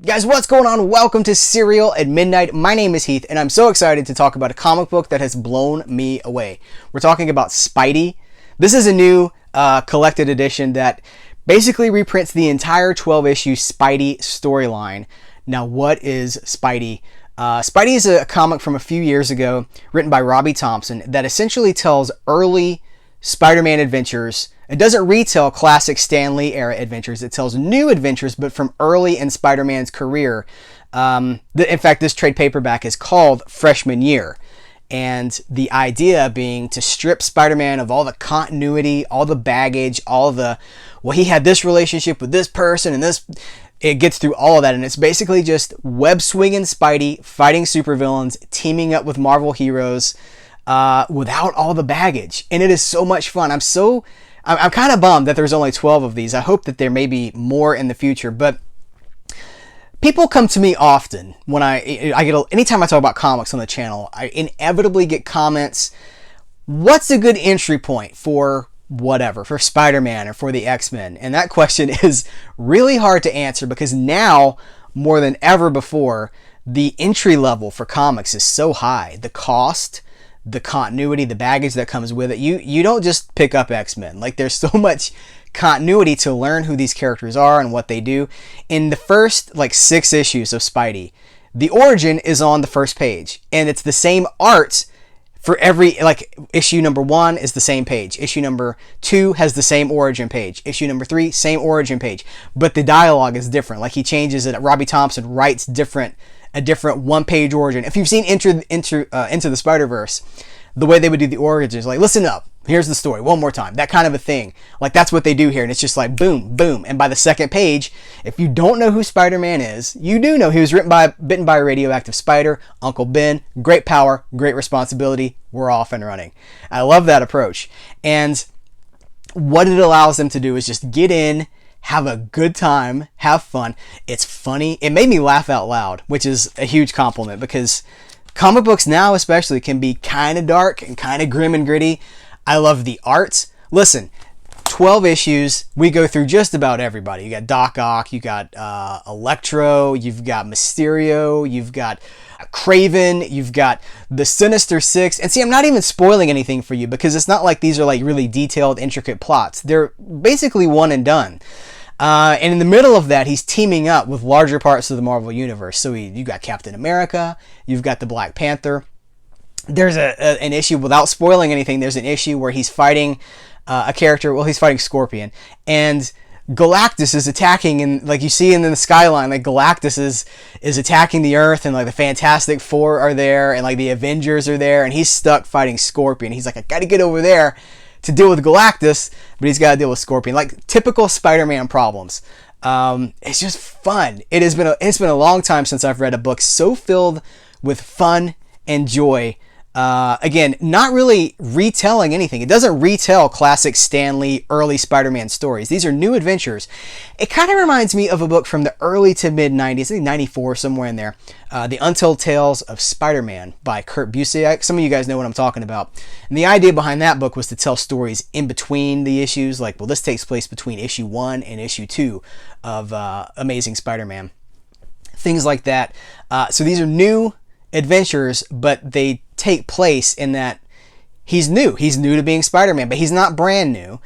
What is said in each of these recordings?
Guys, what's going on? Welcome to Serial at Midnight. My name is Heath, and I'm so excited to talk about a comic book that has blown me away. We're talking about Spidey. This is a new collected edition that basically reprints the entire 12-issue Spidey storyline. Now, what is Spidey? Spidey is a comic from a few years ago written by Robbie Thompson that essentially tells early Spider-Man adventures. It doesn't retell classic Stan Lee era adventures. It tells new adventures, but from early in Spider-Man's career. In fact, this trade paperback is called Freshman Year. And the idea being to strip Spider-Man of all the continuity, all the baggage, all the, well, he had this relationship with this person and this. It gets through all of that, and it's basically just web-swinging Spidey, fighting supervillains, teaming up with Marvel heroes without all the baggage. And it is so much fun. I'm kind of bummed that there's only 12 of these. I hope that there may be more in the future, but people come to me often when anytime I talk about comics on the channel, I inevitably get comments, what's a good entry point for whatever, for Spider-Man or for the X-Men? And that question is really hard to answer because now, more than ever before, the entry level for comics is so high. The cost, the continuity, the baggage that comes with it. You don't just pick up X-Men. Like, there's so much continuity to learn who these characters are and what they do. In the first 6 issues of Spidey, the origin is on the first page, and it's the same art for every, issue number 1 is the same page. Issue number 2 has the same origin page. Issue number 3, same origin page. But the dialogue is different. Like, he changes it. Robbie Thompson writes a different one-page origin. If you've seen Into the Spider-Verse, the way they would do the origins is like, listen up, here's the story one more time. That kind of a thing. Like, that's what they do here. And it's just like, boom, boom. And by the second page, if you don't know who Spider-Man is, you do know he was bitten by a radioactive spider, Uncle Ben, great power, great responsibility, we're off and running. I love that approach. And what it allows them to do is just get in, have a good time, have fun. It's funny. It made me laugh out loud, which is a huge compliment because comic books now especially can be kind of dark and kind of grim and gritty. I love the art. Listen, 12 issues, we go through just about everybody. You got Doc Ock, you got Electro, you've got Mysterio, you've got Craven, you've got the Sinister Six. And see, I'm not even spoiling anything for you because it's not like these are really detailed, intricate plots. They're basically one and done. And in the middle of that, he's teaming up with larger parts of the Marvel Universe. So you got Captain America, you've got the Black Panther. There's an issue, without spoiling anything, there's an issue where he's fighting a character, he's fighting Scorpion. And Galactus is attacking, and you see in the skyline, Galactus is attacking the Earth, and the Fantastic Four are there, and the Avengers are there, and he's stuck fighting Scorpion. He's like, I gotta get over there to deal with Galactus, but he's got to deal with Scorpion. Typical Spider-Man problems. It's just fun. It's been a long time since I've read a book so filled with fun and joy. Again, not really retelling anything. It doesn't retell classic Stan Lee early Spider-Man stories. These are new adventures. It kind of reminds me of a book from the early to mid-90s, I think 94, somewhere in there. The Untold Tales of Spider-Man by Kurt Busiek. Some of you guys know what I'm talking about. And the idea behind that book was to tell stories in between the issues. This takes place between issue 1 and issue 2 of Amazing Spider-Man. Things like that. So these are new adventures, but they take place in that he's new to being Spider-Man, but he's not brand new.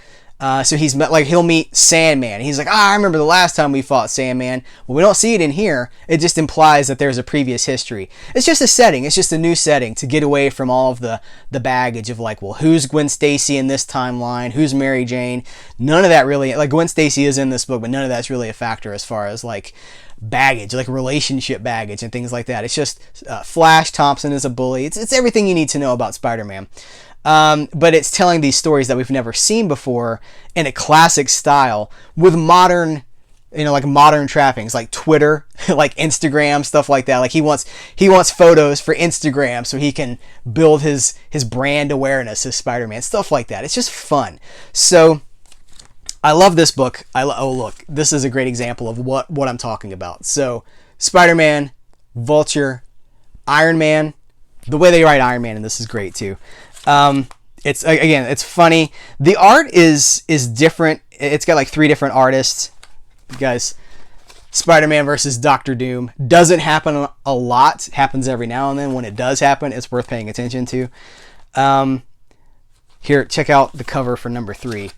So he'll meet Sandman. He's like, I remember the last time we fought Sandman. Well, we don't see it in here. It just implies that there's a previous history. It's just a setting. It's just a new setting to get away from all of the baggage of who's Gwen Stacy in this timeline? Who's Mary Jane? None of that really, Gwen Stacy is in this book, but none of that's really a factor as far as baggage, relationship baggage and things like that. It's just Flash Thompson is a bully. It's everything you need to know about Spider-Man. But it's telling these stories that we've never seen before in a classic style with modern, modern trappings, like Twitter, like Instagram, stuff like that. He wants photos for Instagram so he can build his brand awareness as Spider-Man, stuff like that. It's just fun. So I love this book. Look, this is a great example of what I'm talking about. So Spider-Man, Vulture, Iron Man. The way they write Iron Man in this is great too. It's funny. The art is different. It's got 3 different artists. You guys, Spider-Man versus Doctor Doom. Doesn't happen a lot. Happens every now and then. When it does happen, it's worth paying attention to. Here, check out the cover for number 3.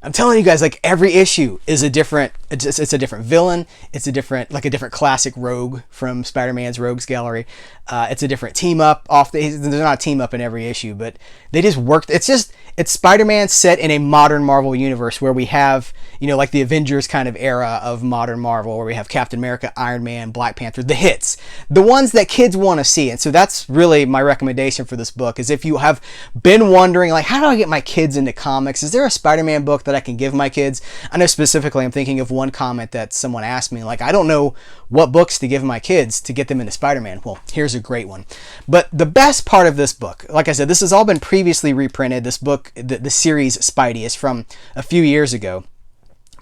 I'm telling you guys, like, every issue is a different, it's a different villain. It's a different classic rogue from Spider-Man's Rogues Gallery. It's a different team up there's not a team up in every issue, but they just worked. It's Spider-Man set in a modern Marvel universe where we have, like the Avengers kind of era of modern Marvel, where we have Captain America, Iron Man, Black Panther, the hits, the ones that kids want to see. And so that's really my recommendation for this book, is if you have been wondering, like, how do I get my kids into comics? Is there a Spider-Man book that I can give my kids? I know specifically I'm thinking of one comment that someone asked me, like, I don't know what books to give my kids to get them into Spider-Man. Well, here's a great one. But the best part of this book, like I said, this has all been previously reprinted. This book, the series Spidey, is from a few years ago,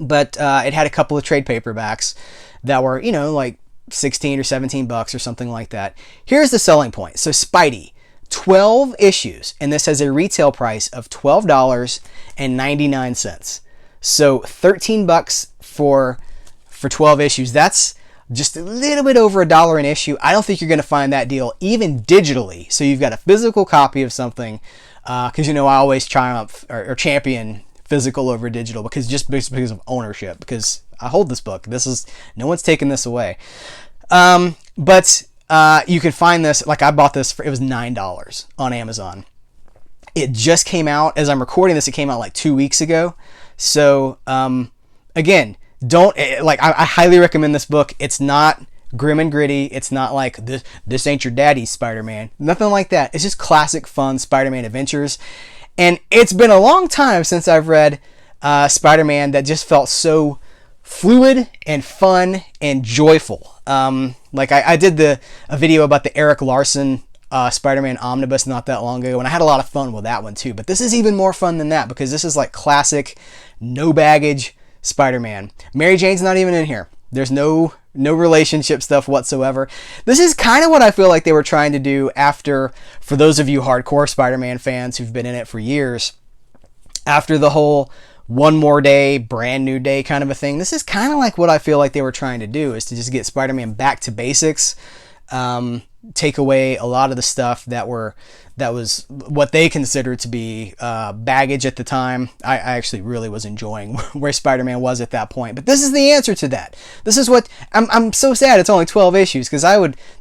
but it had a couple of trade paperbacks that were, like 16 or 17 bucks or something like that. Here's the selling point. So Spidey, 12 issues, and this has a retail price of $12.99. So 13 bucks for 12 issues. That's just a little bit over $1 an issue. I don't think you're going to find that deal even digitally. So you've got a physical copy of something, because I always triumph or champion physical over digital, because of ownership, because I hold this book. No one's taking this away. But you can find this, like, I bought this it was $9 on Amazon. It just came out, as I'm recording this, it came out like 2 weeks ago. So, again, I highly recommend this book. It's not grim and gritty. It's not like this ain't your daddy's Spider-Man. Nothing like that. It's just classic fun Spider-Man adventures. And it's been a long time since I've read Spider-Man that just felt so fluid and fun and joyful. Like I did a video about the Eric Larson Spider-Man Omnibus not that long ago, and I had a lot of fun with that one too. But this is even more fun than that, because this is like classic, no baggage Spider-Man. Mary Jane's not even in here. There's no relationship stuff whatsoever. This is kind of what I feel like they were trying to do for those of you hardcore Spider-Man fans who've been in it for years, after the whole one more day, brand new day kind of a thing. This is kind of like what I feel like they were trying to do, is to just get Spider-Man back to basics, take away a lot of the stuff that was what they considered to be baggage at the time. I actually really was enjoying where Spider-Man was at that point. But this is the answer to that. This is what I'm so sad it's only 12 issues, because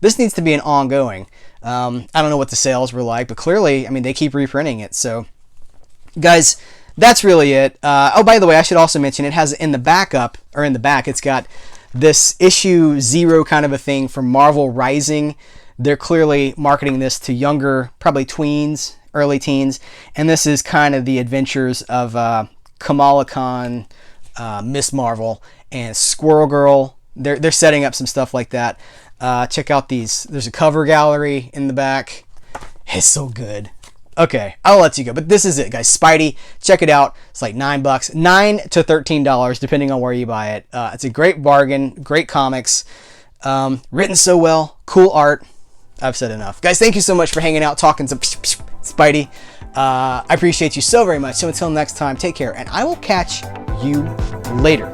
this needs to be an ongoing. I don't know what the sales were like, but clearly, they keep reprinting it. So, guys, that's really it. Oh, by the way, I should also mention it has in the back, it's got this issue 0 kind of a thing from Marvel Rising. They're clearly marketing this to younger, probably tweens, early teens. And this is kind of the adventures of Kamala Khan, Miss Marvel, and Squirrel Girl. They're setting up some stuff like that. Check out these. There's a cover gallery in the back. It's so good. Okay, I'll let you go. But this is it, guys. Spidey, check it out. It's like $9, $9 to $13, depending on where you buy it. It's a great bargain, great comics, written so well, cool art. I've said enough. Guys, thank you so much for hanging out, talking some Spidey. I appreciate you so very much. So until next time, take care, and I will catch you later.